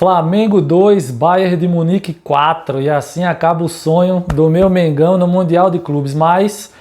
Flamengo 2, Bayern de Munique 4, e assim acaba o sonho do meu Mengão no Mundial de Clubes, mas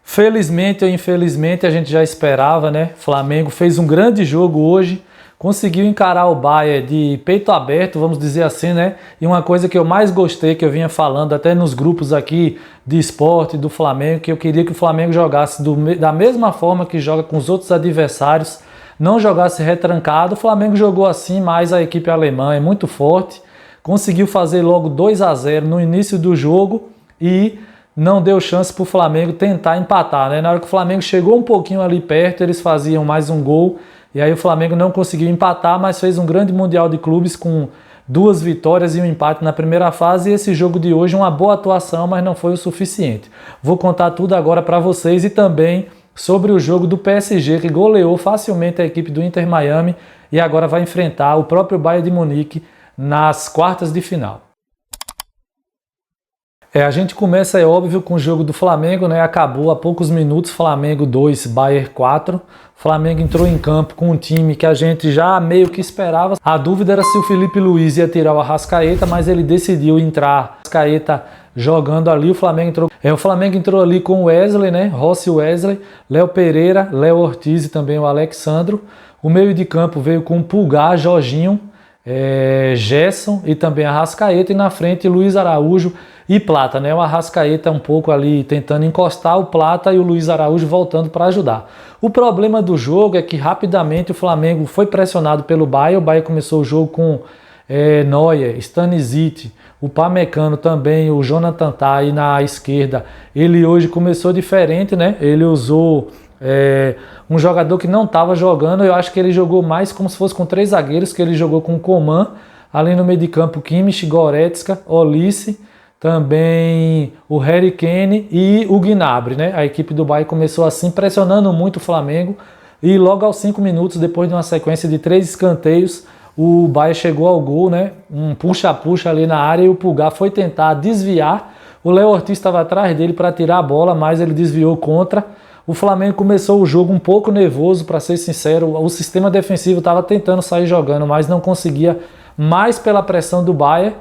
felizmente ou infelizmente a gente já esperava, né? Flamengo fez um grande jogo hoje, conseguiu encarar o Bayern de peito aberto, vamos dizer assim, né? E uma coisa que eu mais gostei, que eu vinha falando até nos grupos aqui de esporte do Flamengo, que eu queria que o Flamengo jogasse da mesma forma que joga com os outros adversários, não jogasse retrancado. O Flamengo jogou assim, mas a equipe alemã é muito forte, conseguiu fazer logo 2-0 no início do jogo e não deu chance para o Flamengo tentar empatar, né? Na hora que o Flamengo chegou um pouquinho ali perto, eles faziam mais um gol, e aí o Flamengo não conseguiu empatar, mas fez um grande Mundial de Clubes com 2 vitórias e um empate na primeira fase, e esse jogo de hoje uma boa atuação, mas não foi o suficiente. Vou contar tudo agora para vocês e também sobre o jogo do PSG, que goleou facilmente a equipe do Inter Miami e agora vai enfrentar o próprio Bayern de Munique nas quartas de final. A gente começa, é óbvio, com o jogo do Flamengo, né? Acabou há poucos minutos, Flamengo 2, Bayern 4. Flamengo entrou em campo com um time que a gente já meio que esperava. A dúvida era se o Felipe Luiz ia tirar o Arrascaeta, mas ele decidiu entrar. Arrascaeta jogando ali, o Flamengo entrou ali com o Wesley, né? Rossi, Wesley, Léo Pereira, Léo Ortiz e também o Alexandro. O meio de campo veio com Pulgar, Jorginho, Gerson e também Arrascaeta, e na frente Luiz Araújo e Plata, né? O Arrascaeta um pouco ali tentando encostar o Plata e o Luiz Araújo voltando para ajudar. O problema do jogo é que rapidamente o Flamengo foi pressionado pelo Bayern. O Bayern começou o jogo com Neuer, Stanisic, o Pamecano também, o Jonathan Tah aí na esquerda. Ele hoje começou diferente, né? Ele usou um jogador que não estava jogando. Eu acho que ele jogou mais como se fosse com 3 zagueiros, que ele jogou com o Coman, além no meio de campo Kimmich, Goretzka, Olise, também o Harry Kane e o Gnabry, né? A equipe do Bayern começou assim, pressionando muito o Flamengo, e logo aos 5 minutos, depois de uma sequência de 3 escanteios, o Bayern chegou ao gol, né? Um puxa-puxa ali na área, e o Pulgar foi tentar desviar. O Léo Ortiz estava atrás dele para tirar a bola, mas ele desviou contra. O Flamengo começou o jogo um pouco nervoso, para ser sincero. O sistema defensivo estava tentando sair jogando, mas não conseguia, mais pela pressão do Bayern.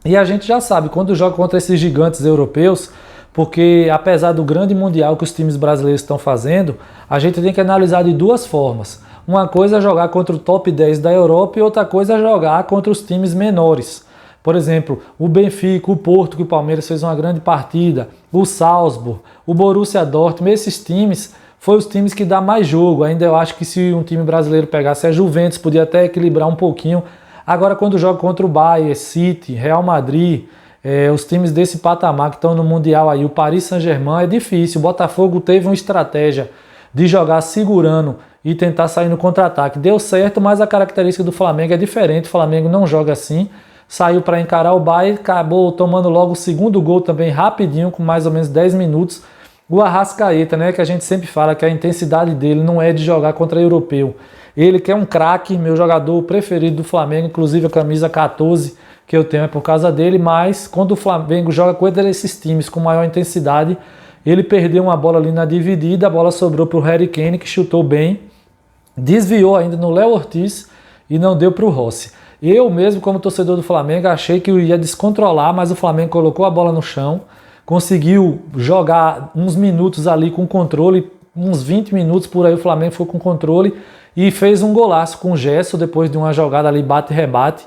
E a gente já sabe, quando joga contra esses gigantes europeus, porque apesar do grande mundial que os times brasileiros estão fazendo, a gente tem que analisar de 2 formas. Uma coisa é jogar contra o top 10 da Europa e outra coisa é jogar contra os times menores. Por exemplo, o Benfica, o Porto, que o Palmeiras fez uma grande partida, o Salzburg, o Borussia Dortmund, esses times foram os times que dá mais jogo. Ainda eu acho que se um time brasileiro pegasse a Juventus, podia até equilibrar um pouquinho. Agora, quando joga contra o Bayern, City, Real Madrid, os times desse patamar que estão no Mundial aí, o Paris Saint-Germain, é difícil. O Botafogo teve uma estratégia de jogar segurando e tentar sair no contra-ataque. Deu certo, mas a característica do Flamengo é diferente. O Flamengo não joga assim. Saiu para encarar o Bayern, acabou tomando logo o segundo gol também rapidinho, com mais ou menos 10 minutos. O Arrascaeta, né, que a gente sempre fala que a intensidade dele não é de jogar contra europeu. Ele que é um craque, meu jogador preferido do Flamengo, inclusive a camisa 14 que eu tenho é por causa dele, mas quando o Flamengo joga contra esses times com maior intensidade, ele perdeu uma bola ali na dividida, a bola sobrou para o Harry Kane, que chutou bem, desviou ainda no Léo Ortiz e não deu para o Rossi. Eu mesmo, como torcedor do Flamengo, achei que eu ia descontrolar, mas o Flamengo colocou a bola no chão, conseguiu jogar uns minutos ali com controle, uns 20 minutos por aí o Flamengo foi com controle e fez um golaço com o Gerson depois de uma jogada ali bate e rebate.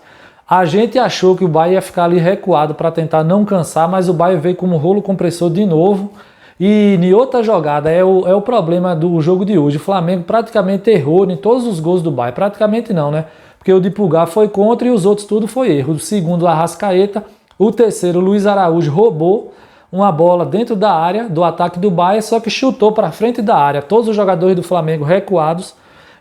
A gente achou que o Bayern ia ficar ali recuado para tentar não cansar, mas o Bayern veio como rolo compressor de novo. E em outra jogada, é o problema do jogo de hoje. O Flamengo praticamente errou em todos os gols do Bayern. Praticamente não, né? Porque o de Pulgar foi contra e os outros tudo foi erro. O segundo, o Arrascaeta. O terceiro, o Luiz Araújo, roubou uma bola dentro da área do ataque do Bayern, só que chutou para frente da área. Todos os jogadores do Flamengo recuados.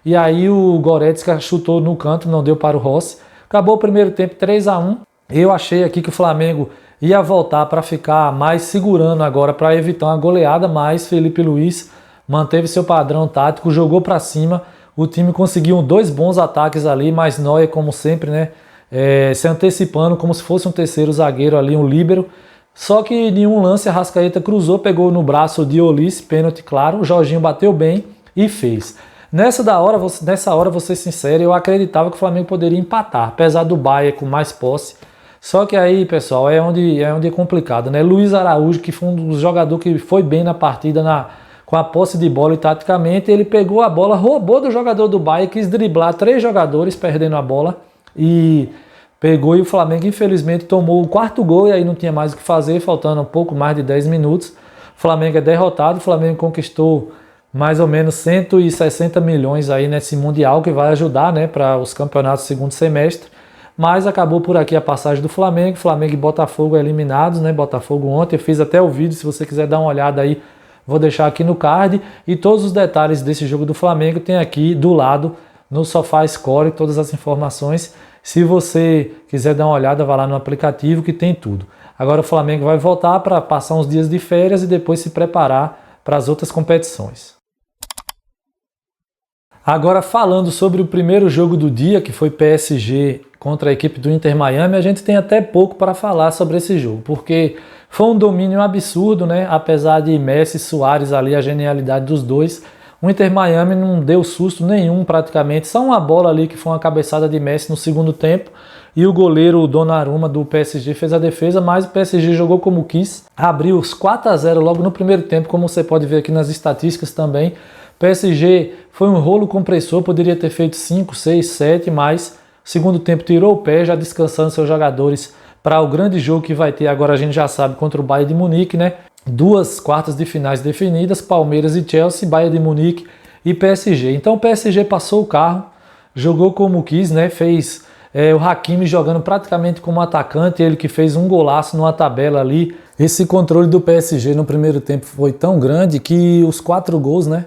E aí o Goretzka chutou no canto, não deu para o Rossi. Acabou o primeiro tempo 3-1. Eu achei aqui que o Flamengo ia voltar para ficar mais segurando agora para evitar uma goleada, mas Felipe Luiz manteve seu padrão tático, jogou para cima. O time conseguiu 2 bons ataques ali, mas Neuer, como sempre, né, se antecipando como se fosse um terceiro zagueiro ali, um líbero. Só que em um lance a Arrascaeta cruzou, pegou no braço de Olise, pênalti claro, o Jorginho bateu bem e fez. Nessa hora, vou ser sincero, eu acreditava que o Flamengo poderia empatar, apesar do Bayern com mais posse. Só que aí, pessoal, é onde é complicado, né? Luiz Araújo, que foi um dos jogadores que foi bem na partida com a posse de bola e taticamente, ele pegou a bola, roubou do jogador do Bayern, quis driblar 3 jogadores perdendo a bola e pegou, e o Flamengo infelizmente tomou o 4º gol e aí não tinha mais o que fazer, faltando um pouco mais de 10 minutos. O Flamengo é derrotado, o Flamengo conquistou mais ou menos 160 milhões aí nesse Mundial, que vai ajudar, né, para os campeonatos do segundo semestre. Mas acabou por aqui a passagem do Flamengo. Flamengo e Botafogo eliminados, né? Botafogo ontem, eu fiz até o vídeo, se você quiser dar uma olhada aí, vou deixar aqui no card. E todos os detalhes desse jogo do Flamengo tem aqui do lado, no SofaScore, todas as informações. Se você quiser dar uma olhada, vai lá no aplicativo que tem tudo. Agora o Flamengo vai voltar para passar uns dias de férias e depois se preparar para as outras competições. Agora falando sobre o primeiro jogo do dia, que foi PSG contra a equipe do Inter Miami, a gente tem até pouco para falar sobre esse jogo, porque foi um domínio absurdo, né? Apesar de Messi e Suárez ali, a genialidade dos dois, o Inter Miami não deu susto nenhum praticamente, só uma bola ali que foi uma cabeçada de Messi no segundo tempo, e o goleiro Donnarumma do PSG fez a defesa, mas o PSG jogou como quis, abriu os 4-0 logo no primeiro tempo, como você pode ver aqui nas estatísticas também. PSG foi um rolo compressor, poderia ter feito 5, 6, 7, mas segundo tempo tirou o pé, já descansando seus jogadores para o grande jogo que vai ter, agora a gente já sabe, contra o Bayern de Munique, né? 2 quartas de finais definidas, Palmeiras e Chelsea, Bayern de Munique e PSG. Então o PSG passou o carro, jogou como quis, né? Fez o Hakimi jogando praticamente como atacante, ele que fez um golaço numa tabela ali. Esse controle do PSG no primeiro tempo foi tão grande que os 4 gols, né?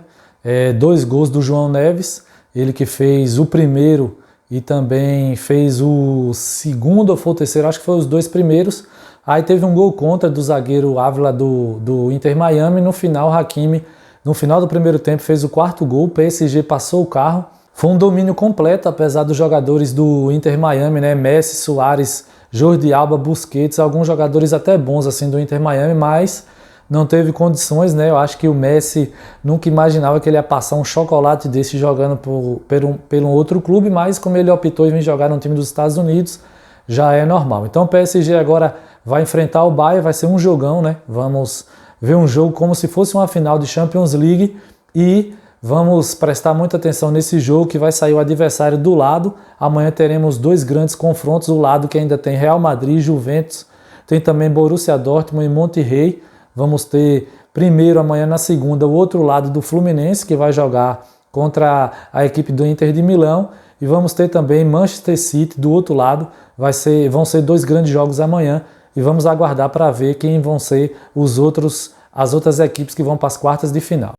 2 gols do João Neves, ele que fez o primeiro e também fez o segundo ou foi o terceiro, acho que foi os 2 primeiros. Aí teve um gol contra do zagueiro Ávila do Inter Miami. No final, Hakimi, no final do primeiro tempo, fez o 4º gol. O PSG passou o carro. Foi um domínio completo, apesar dos jogadores do Inter Miami, né? Messi, Suárez, Jordi Alba, Busquets, alguns jogadores até bons assim do Inter Miami, mas não teve condições, né? Eu acho que o Messi nunca imaginava que ele ia passar um chocolate desse jogando por um outro clube, mas como ele optou em vir jogar no time dos Estados Unidos, já é normal. Então o PSG agora vai enfrentar o Bayern, vai ser um jogão, né? Vamos ver um jogo como se fosse uma final de Champions League e vamos prestar muita atenção nesse jogo que vai sair o adversário do lado. Amanhã teremos 2 grandes confrontos, o lado que ainda tem Real Madrid, Juventus, tem também Borussia Dortmund e Monterrey. Vamos ter primeiro amanhã na segunda o outro lado do Fluminense, que vai jogar contra a equipe do Inter de Milão. E vamos ter também Manchester City do outro lado. Vão ser 2 grandes jogos amanhã e vamos aguardar para ver quem vão ser as outras equipes que vão para as quartas de final.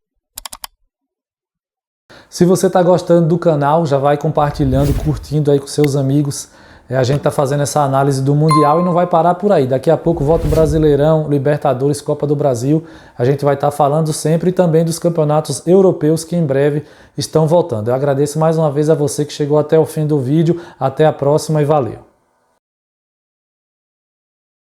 Se você está gostando do canal, já vai compartilhando, curtindo aí com seus amigos. A gente está fazendo essa análise do Mundial e não vai parar por aí. Daqui a pouco volta o Brasileirão, Libertadores, Copa do Brasil. A gente vai estar falando sempre também dos campeonatos europeus que em breve estão voltando. Eu agradeço mais uma vez a você que chegou até o fim do vídeo. Até a próxima e valeu!